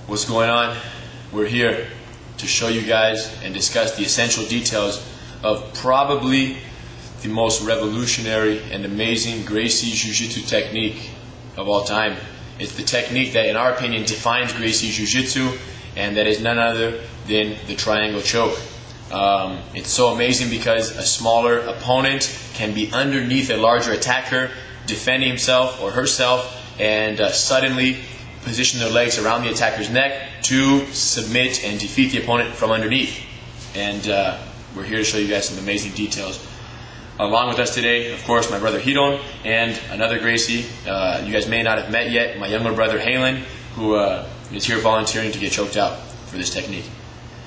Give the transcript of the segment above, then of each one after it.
What's going on? We're here to show you guys and discuss the essential details of probably the most revolutionary and amazing Gracie Jiu-Jitsu technique of all time. It's the technique that, in our opinion, defines Gracie Jiu-Jitsu, and that is none other than the triangle choke. It's so amazing because a smaller opponent can be underneath a larger attacker, defending himself or herself, and suddenly position their legs around the attacker's neck to submit and defeat the opponent from underneath. And we're here to show you guys some amazing details. Along with us today, of course, my brother Hiron and another Gracie you guys may not have met yet, my younger brother Halen, who is here volunteering to get choked out for this technique.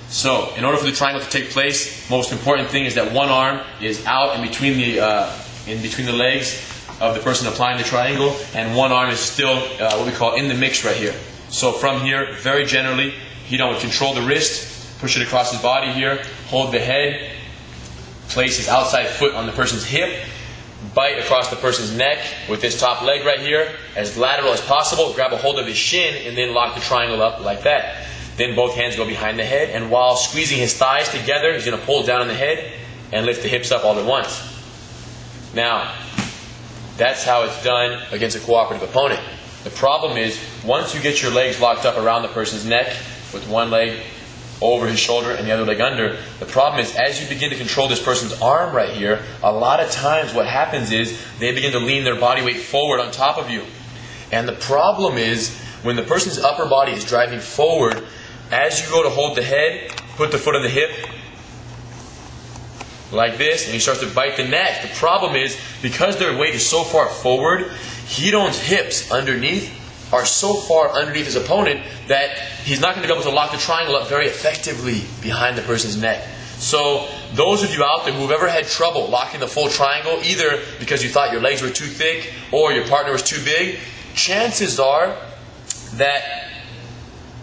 So, in order for the triangle to take place, most important thing is that one arm is out in between the legs of the person applying the triangle, and one arm is still what we call in the mix right here. So from here, very generally, Hiron would control the wrist, push it across his body here, hold the head, place his outside foot on the person's hip, bite across the person's neck with his top leg right here, as lateral as possible, grab a hold of his shin, and then lock the triangle up like that. Then both hands go behind the head, and while squeezing his thighs together, he's going to pull down on the head and lift the hips up all at once. Now, that's how it's done against a cooperative opponent. The problem is, once you get your legs locked up around the person's neck, with one leg over his shoulder and the other leg under, the problem is, as you begin to control this person's arm right here, a lot of times what happens is they begin to lean their body weight forward on top of you. And the problem is, when the person's upper body is driving forward, as you go to hold the head, put the foot on the hip, like this, and he starts to bite the neck. The problem is, because their weight is so far forward, Hiron's hips underneath are so far underneath his opponent that he's not going to be able to lock the triangle up very effectively behind the person's neck. So, those of you out there who have ever had trouble locking the full triangle, either because you thought your legs were too thick or your partner was too big, chances are that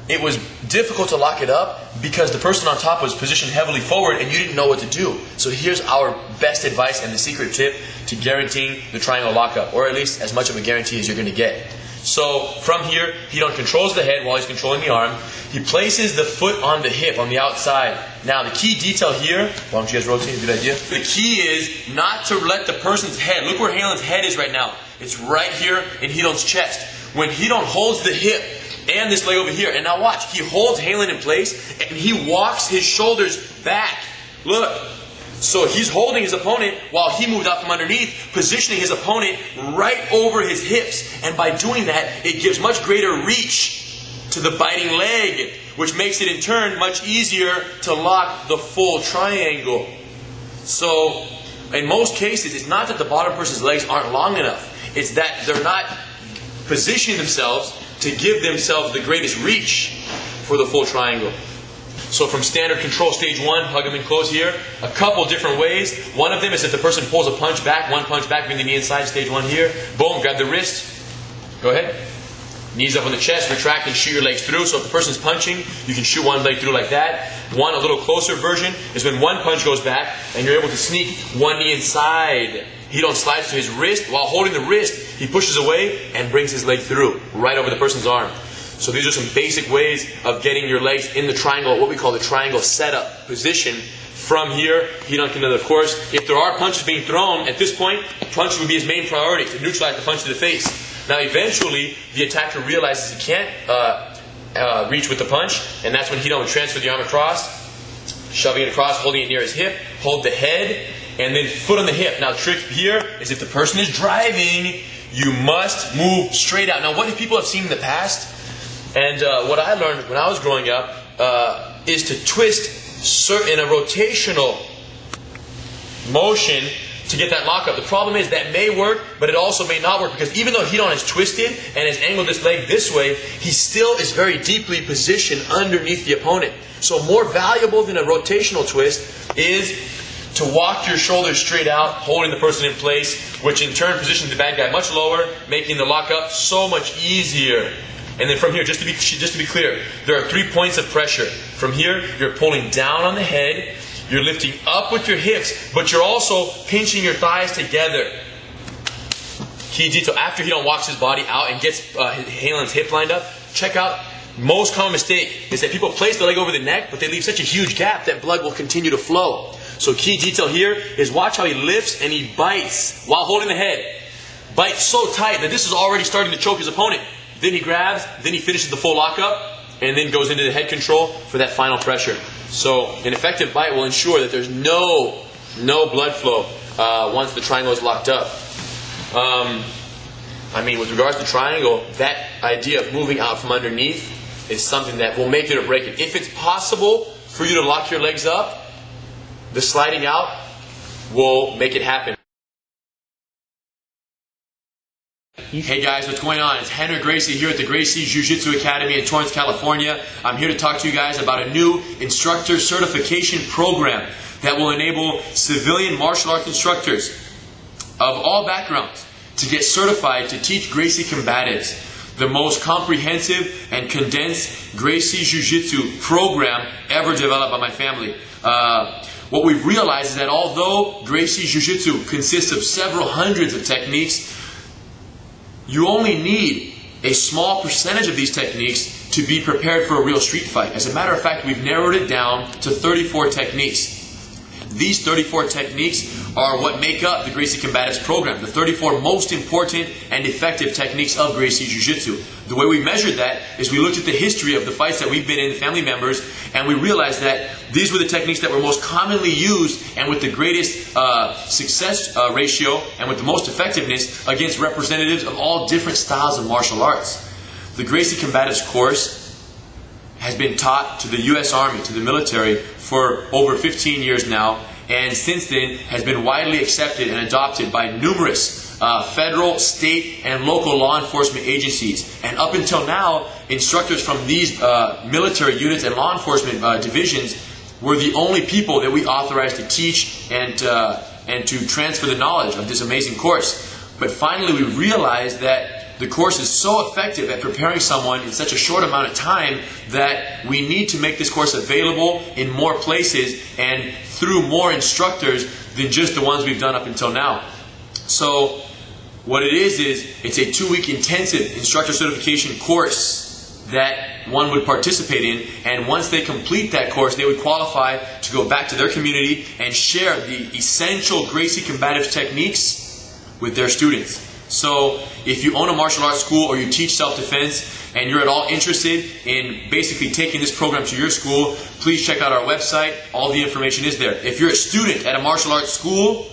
it was difficult to lock it up because the person on top was positioned heavily forward and you didn't know what to do. So here's our best advice and the secret tip to guaranteeing the triangle lockup, or at least as much of a guarantee as you're going to get. So from here, Hiron controls the head while he's controlling the arm. He places the foot on the hip on the outside. Now the key detail here, why don't you guys rotate, good idea. The key is not to let the person's head, look where Halen's head is right now. It's right here in Hiron's chest. When Hiron holds the hip, and this leg over here. And now watch, he holds Halen in place and he walks his shoulders back. Look. So he's holding his opponent while he moves out from underneath, positioning his opponent right over his hips. And by doing that, it gives much greater reach to the biting leg, which makes it in turn much easier to lock the full triangle. So in most cases, it's not that the bottom person's legs aren't long enough. It's that they're not positioning themselves to give themselves the greatest reach for the full triangle. So from standard control, stage one, hug them in close here. A couple different ways. One of them is if the person pulls a punch back, one punch back, bring the knee inside, stage one here. Boom, grab the wrist. Go ahead. Knees up on the chest, retract and shoot your legs through. So if the person's punching, you can shoot one leg through like that. One, a little closer version, is when one punch goes back and you're able to sneak one knee inside. Hiron slides to his wrist. While holding the wrist, he pushes away and brings his leg through, right over the person's arm. So these are some basic ways of getting your legs in the triangle, what we call the triangle setup position. From here, Hiron can, of course, if there are punches being thrown, at this point, punch would be his main priority, to neutralize the punch to the face. Now eventually, the attacker realizes he can't reach with the punch, and that's when Hiron would transfer the arm across, shoving it across, holding it near his hip, hold the head, and then foot on the hip. Now the trick here is if the person is driving, you must move straight out. Now what people have seen in the past, and what I learned when I was growing up, is to twist in a rotational motion to get that lockup. The problem is that may work, but it also may not work, because even though Hiron is twisted and has angled his leg this way, he still is very deeply positioned underneath the opponent. So more valuable than a rotational twist is to walk your shoulders straight out, holding the person in place, which in turn positions the bad guy much lower, making the lockup so much easier. And then from here, just to be clear, there are 3 points of pressure. From here, you're pulling down on the head, you're lifting up with your hips, but you're also pinching your thighs together. Key detail, after Hiron walks his body out and gets Halen's hip lined up, check out most common mistake is that people place the leg over the neck, but they leave such a huge gap that blood will continue to flow. So key detail here is watch how he lifts and he bites while holding the head. Bites so tight that this is already starting to choke his opponent. Then he grabs, then he finishes the full lockup, and then goes into the head control for that final pressure. So an effective bite will ensure that there's no blood flow once the triangle is locked up. With regards to triangle, that idea of moving out from underneath is something that will make it or break it. If it's possible for you to lock your legs up, the sliding out will make it happen. Hey guys, what's going on? It's Henry Gracie here at the Gracie Jiu-Jitsu Academy in Torrance, California. I'm here to talk to you guys about a new instructor certification program that will enable civilian martial arts instructors of all backgrounds to get certified to teach Gracie combatives, the most comprehensive and condensed Gracie Jiu-Jitsu program ever developed by my family. What we've realized is that although Gracie Jiu-Jitsu consists of several hundreds of techniques, you only need a small percentage of these techniques to be prepared for a real street fight. As a matter of fact, we've narrowed it down to 34 techniques. These 34 techniques are what make up the Gracie Combatives program, the 34 most important and effective techniques of Gracie Jiu-Jitsu. The way we measured that is we looked at the history of the fights that we've been in, the family members, and we realized that these were the techniques that were most commonly used and with the greatest success ratio and with the most effectiveness against representatives of all different styles of martial arts. The Gracie Combatives course has been taught to the U.S. Army, to the military, for over 15 years now, and since then has been widely accepted and adopted by numerous federal, state, and local law enforcement agencies. And up until now, instructors from these military units and law enforcement divisions were the only people that we authorized to teach and to transfer the knowledge of this amazing course. But finally, we realized that the course is so effective at preparing someone in such a short amount of time that we need to make this course available in more places and through more instructors than just the ones we've done up until now. So what it is it's a 2-week intensive instructor certification course that one would participate in, and once they complete that course, they would qualify to go back to their community and share the essential Gracie Combatives techniques with their students. So if you own a martial arts school or you teach self-defense and you're at all interested in basically taking this program to your school, please check out our website. All the information is there. If you're a student at a martial arts school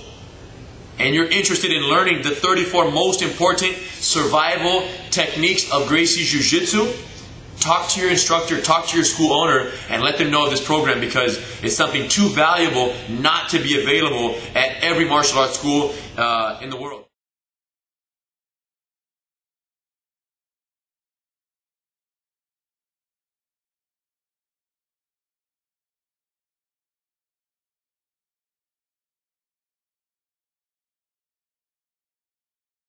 and you're interested in learning the 34 most important survival techniques of Gracie Jiu-Jitsu, talk to your instructor, talk to your school owner, and let them know of this program, because it's something too valuable not to be available at every martial arts school in the world.